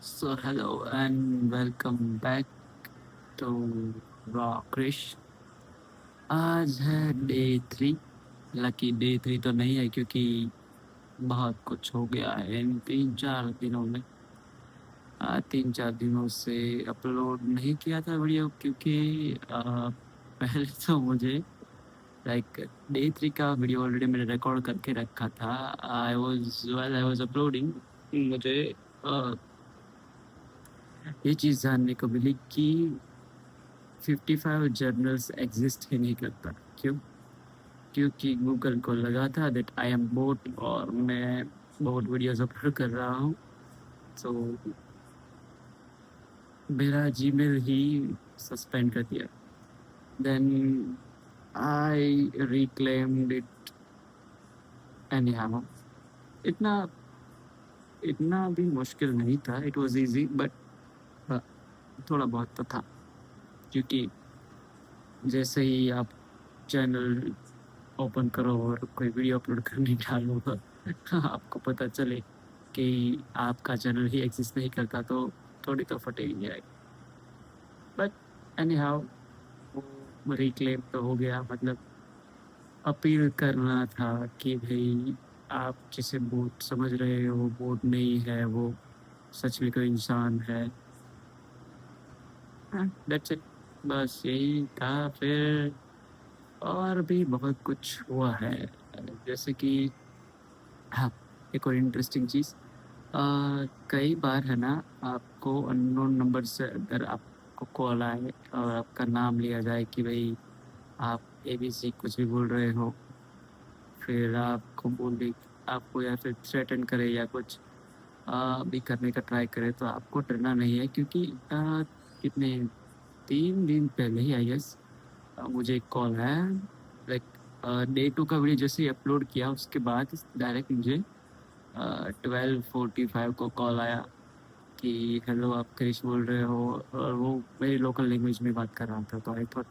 So hello and welcome back to raw Krish. आज है day 3। हालांकि डे 3 तो नहीं है क्योंकि बहुत कुछ हो गया है इन 3-4 दिनों में। 3-4 दिनों से अपलोड नहीं किया था वीडियो क्योंकि पहले तो मुझे डे 3 का वीडियो ऑलरेडी मैंने रिकॉर्ड करके रखा था। I was uploading. मुझे अ, ये चीज़ जानने को मिली कि 55 जर्नल्स एग्जिस्ट ही नहीं करता। क्यों? क्योंकि गूगल को लगा था दैट आई एम बोट और मैं बहुत वीडियोस अपलोड कर रहा हूँ। तो मेरा जीमेल ही सस्पेंड कर दिया। Then I reclaimed it anyhow. इतना इतना भी मुश्किल नहीं था। इट वाज इजी बट थोड़ा बहुत तो था। क्योंकि जैसे ही आप चैनल ओपन करो और कोई वीडियो अपलोड करने डालो आपको पता चले कि आपका चैनल ही एग्जिस्ट नहीं करता तो थोड़ी तो फटेगी। राइट। बट एनी हाउ वो रिक्लेम तो हो गया। मतलब अपील करना था कि भाई आप जिसे बोट समझ रहे हो बोट नहीं है, वो सच में कोई इंसान है। That's it. बस यही था। फिर और भी बहुत कुछ हुआ है। जैसे कि हाँ, एक और इंटरेस्टिंग चीज़। कई बार है ना, आपको अननोन नंबर से अगर आपको कॉल आए और आपका नाम लिया जाए कि भाई आप एबीसी कुछ भी बोल रहे हो, फिर आपको बोले आपको या फिर थ्रेटन करे या कुछ भी करने का ट्राई करे, तो आपको डरना नहीं है क्योंकि कितने 3 दिन पहले ही आई गेस मुझे एक कॉल है। लाइक डे 2 का वीडियो जैसे ही अपलोड किया उसके बाद डायरेक्ट मुझे 12:45 को कॉल आया कि हेलो आप क्रिश बोल रहे हो। और वो मेरी लोकल लैंग्वेज में बात कर रहा था तो आई थॉट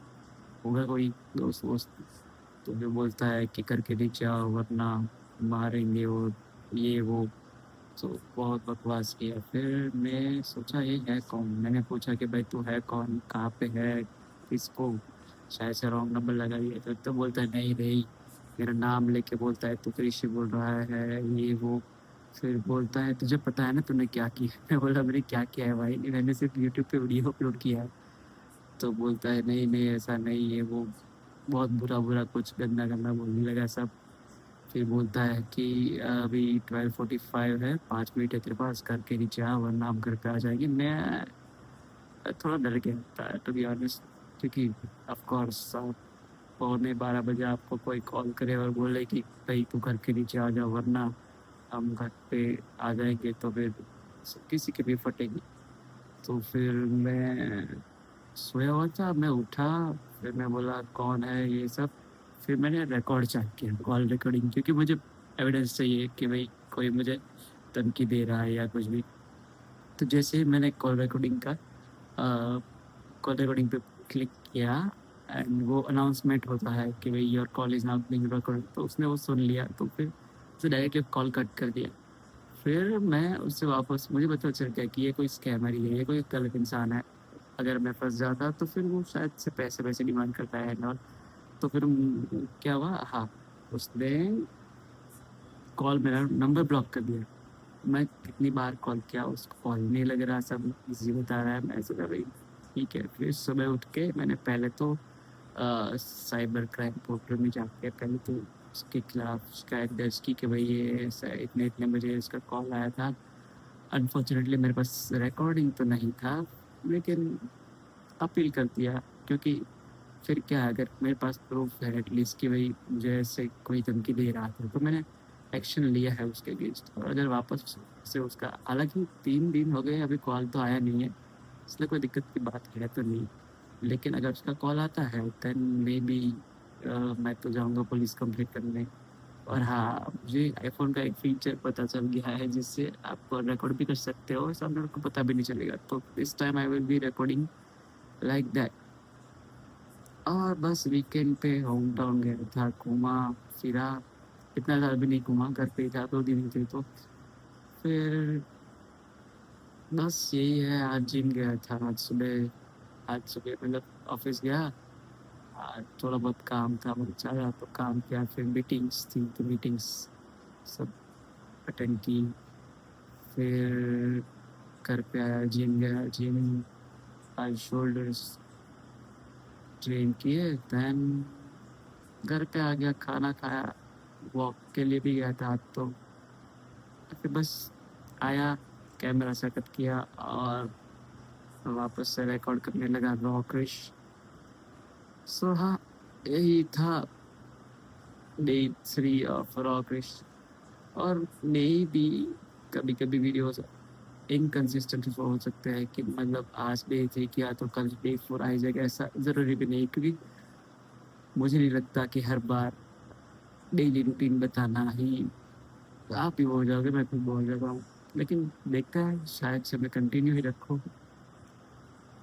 होगा कोई दोस्त वोस्त। तो जो बोलता है कि करके नीचे आओ वरना मारेंगे और ये वो। तो बहुत बकवास किया। फिर मैं सोचा ये है कौन। मैंने पूछा कि भाई तू है कौन, कहाँ पे है, किसको, शायद से रॉन्ग नंबर लगा दिया। तो बोलता है नहीं नहीं, मेरा नाम लेके बोलता है तू कृषि बोल रहा है ये वो। फिर बोलता है तुझे पता है ना तूने क्या किया मैं बोला मैंने क्या किया है भाई, मैंने सिर्फ यूट्यूब पे वीडियो अपलोड किया है। तो बोलता है नहीं नहीं ऐसा नहीं है वो। बहुत बुरा बुरा कुछ गंदा गंदा बोलने लगा सब। फिर बोलता है कि अभी 12:45 है, 5 मिनट है तेरे पास, करके नीचे आ वरना हम घर पे आ जाएंगे। मैं थोड़ा डर गया था टू बी ऑनेस्ट। क्योंकि ऑफ कोर्स 11:45 आपको कोई कॉल करे और बोले कि भाई तू घर के नीचे आ जाओ वरना हम घर पे आ जाएंगे, तो फिर किसी की भी फटेगी। तो फिर मैं सोया हुआ था, मैं उठा। फिर मैं बोला कौन है ये सब। फिर मैंने रिकॉर्ड चेक किया, कॉल रिकॉर्डिंग, क्योंकि मुझे एविडेंस चाहिए कि भाई कोई मुझे धमकी दे रहा है या कुछ भी। तो जैसे ही मैंने कॉल रिकॉर्डिंग पे क्लिक किया एंड वो अनाउंसमेंट होता है कि भाई your call is not being recorded, तो उसने वो सुन लिया। तो फिर उसे डायरेक्टली कॉल कट कर दिया। फिर मैं उससे वापस, मुझे पता चल गया कि ये कोई स्कैमर ही है, ये कोई गलत इंसान है। अगर मैं फँस जाता तो फिर वो शायद से पैसे वैसे डिमांड करता है एंड ऑल। तो फिर क्या हुआ, हाँ, उसने कॉल मेरा नंबर ब्लॉक कर दिया। मैं कितनी बार कॉल किया उसको कॉल नहीं लग रहा, सब बिजी बता रहा है। मैं सोचा भाई ठीक है। फिर सुबह उठ के मैंने पहले तो साइबर क्राइम पोर्टल में जाके पहले तो उसके खिलाफ शिकायत दर्ज की कि भाई ये इतने इतने बजे इसका कॉल आया था। अनफॉर्चुनेटली मेरे पास रिकॉर्डिंग तो नहीं था, लेकिन अपील कर दिया। क्योंकि फिर क्या है, अगर मेरे पास प्रूफ है एटलीस्ट कि भाई मुझे ऐसे कोई धमकी दे रहा था, तो मैंने एक्शन लिया है उसके अगेंस्ट। और अगर वापस से उसका, हालांकि 3 दिन हो गए अभी कॉल तो आया नहीं है, इसलिए कोई दिक्कत की बात है तो नहीं। लेकिन अगर उसका कॉल आता है देन मे बी मैं तो जाऊंगा पुलिस कंप्लेंट करने। और हाँ, मुझे आईफोन का एक फीचर पता चल गया है जिससे आप रिकॉर्ड भी कर सकते हो और सामने वाले को पता भी नहीं चलेगा। तो this time I will be recording like that. और बस वीकेंड पे होम टाउन गया था, घूमा फिरा। इतना ज़्यादा भी नहीं घूमा, घर पे ही था, 2 दिन थे तो। फिर बस यही है, आज जिम गया था आज सुबह मतलब ऑफिस गया। आज थोड़ा बहुत काम था बहुत ज़्यादा, तो काम किया, फिर मीटिंग्स थी तो मीटिंग्स सब अटेंड की। फिर घर पे आया, जिम गया, जिम आज शोल्डर्स ट्रेन किए, देन घर पे आ गया, खाना खाया, वॉक के लिए भी गया था आज तो। फिर बस आया, कैमरा सेटअप किया और वापस से रिकॉर्ड करने लगा रॉ क्रिश। सो हाँ, यही था डे 3 ऑफ रॉ क्रिश। और नहीं भी, कभी कभी वीडियोस इनकंसिस्टेंट हो सकते हैं कि मतलब आज डे 3 किया तो कल डे 4 आ जाएगा, ऐसा ज़रूरी भी नहीं, क्योंकि मुझे नहीं लगता कि हर बार डेली रूटीन बताना ही, आप भी बोल जाओगे, मैं भी बोल जाता हूँ। लेकिन देखता है, शायद से मैं कंटिन्यू ही रखूँ।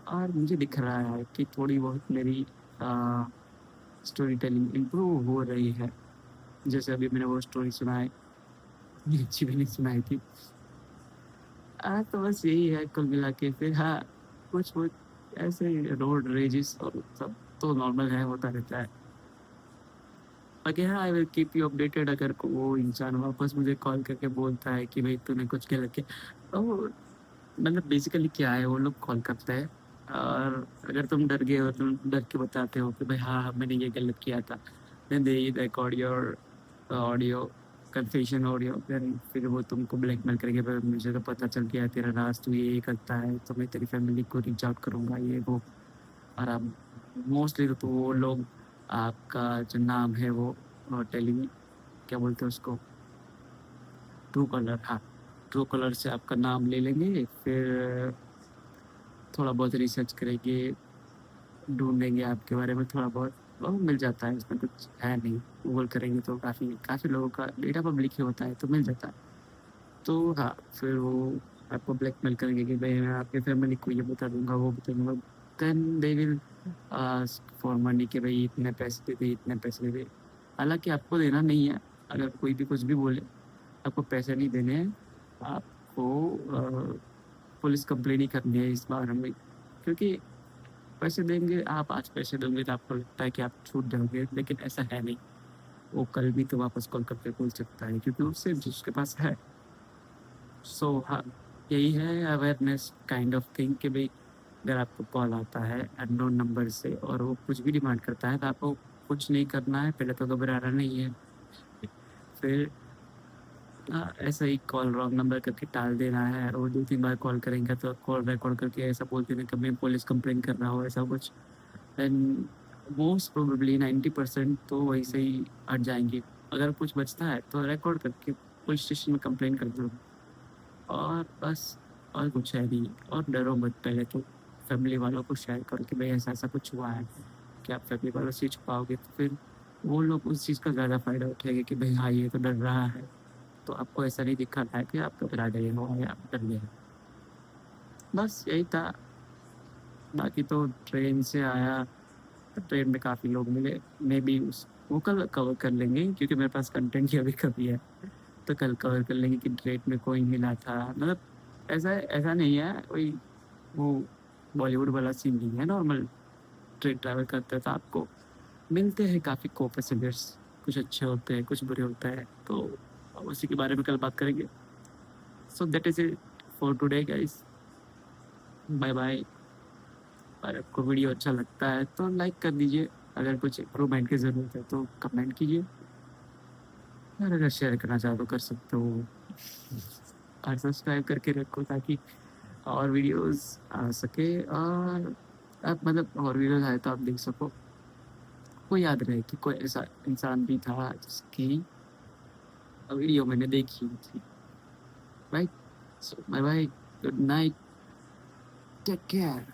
और मुझे दिख रहा है कि थोड़ी बहुत मेरी स्टोरी टेलिंग इम्प्रूव हो रही है। जैसे अभी मैंने वो स्टोरी सुनाई, इतनी अच्छी भी नहीं सुनाई थी। तो बस यही है कुल मिला के। फिर हाँ, कुछ वो ऐसे रोड रेजेस और सब तो नॉर्मल है, होता रहता है। बाकी हाँ, I will keep you updated अगर वो इंसान वापस मुझे कॉल करके बोलता है कि भाई तूने कुछ गलत किया। तो मतलब बेसिकली क्या है, वो लोग कॉल करते हैं और अगर तुम डर गए हो, तुम डर के बताते हो कि भाई हाँ मैंने ये गलत किया था, then they record your audio, confession audio. Then फिर वो तुमको ब्लैकमेल करेंगे, भाई मुझे तो पता चल गया है तेरा राज, तू ये करता है, तो मैं तेरी फैमिली को रीच आउट करूंगा, ये वो। और आप मोस्टली तो वो लोग आपका जो नाम है वो टेली, क्या बोलते हैं उसको, ट्रू कलर, हाँ, ट्रू कलर से आपका नाम ले लेंगे। फिर थोड़ा बहुत रिसर्च करेंगे, ढूंढेंगे आपके बारे में थोड़ा बहुत, वो मिल जाता है, इसमें कुछ है नहीं। गूगल करेंगे तो काफ़ी काफ़ी लोगों का डेटा पब्लिक ही होता है, तो मिल जाता है। तो हाँ, फिर वो आपको ब्लैकमेल करेंगे कि भाई मैं आपके फैमिली को ये बता दूंगा, वो बता दूंगा। Then they will ask for money कि भाई इतने पैसे दे दे, इतने पैसे दे दे। हालांकि आपको देना नहीं है, अगर कोई भी कुछ भी बोले, आपको पैसे नहीं देने हैं। आपको पुलिस कंप्लेन ही करनी है इस बारे में, क्योंकि पैसे देंगे आप, आज पैसे दोगे तो आपको लगता है कि आप छूट जाओगे, लेकिन ऐसा है नहीं। वो कल भी तो वापस कॉल करके बोल सकता है, क्योंकि उससे जिसके पास है। सो हाँ, यही है अवेयरनेस काइंड ऑफ थिंग कि भाई अगर आपको कॉल आता है अननोन नंबर से और वो कुछ भी डिमांड करता है, तो आपको कुछ नहीं करना है, पहले तो घबराना नहीं है। फिर ऐसा ही कॉल रॉन्ग नंबर करके टाल देना है, और 2-3 बार कॉल करेंगे तो कॉल रिकॉर्ड करके ऐसा बोल देना कि मैं पुलिस कंप्लेन कर रहा हूँ, ऐसा कुछ। देन मोस्ट प्रोबेबली 90% तो वैसे ही हट जाएंगे। अगर कुछ बचता है तो रिकॉर्ड करके पुलिस स्टेशन में कंप्लेन कर दो, और बस। और कुछ है नहीं। और डरो मत, पहले तो फैमिली वालों को शेयर करो कि भाई ऐसा ऐसा कुछ हुआ है। कि आप फैमिली वालों से छुपाओगे तो फिर वो लोग उस चीज़ का ज़्यादा फायदा उठाएंगे कि भाई हाँ ये तो डर रहा है। तो आपको ऐसा नहीं दिखाना है कि आप घबरा गए हो या आप डर गए हो। बस यही था। बाकी तो ट्रेन से आया, तो ट्रेन में काफ़ी लोग मिले। मे बी उस वो कल कवर कर लेंगे, क्योंकि मेरे पास कंटेंट की अभी कमी है। तो कल कवर कर लेंगे कि ट्रेन में कोई मिला था, मतलब ऐसा ऐसा नहीं है कोई वो बॉलीवुड वाला सीन नहीं है, नॉर्मल ट्रेन ट्रैवल करते हैं तो आपको मिलते हैं काफ़ी को पैसेंजर्स। कुछ अच्छे होते हैं, कुछ बुरे होते हैं, तो उसी के बारे में कल बात करेंगे। So that is it for today guys, bye bye. अगर आपको वीडियो अच्छा लगता है तो लाइक कर दीजिए, अगर कुछ इम्प्रूवमेंट की ज़रूरत है तो कमेंट कीजिए, और अगर शेयर करना चाहो तो कर सकते हो। और सब्सक्राइब करके रखो ताकि और वीडियोस आ सके, और आप मतलब और वीडियोस आए तो आप देख सको, आपको याद रहे कि कोई ऐसा इंसान भी था जिसकी वीडियो मैंने देखी थी। Right, so bye bye, good night, take care.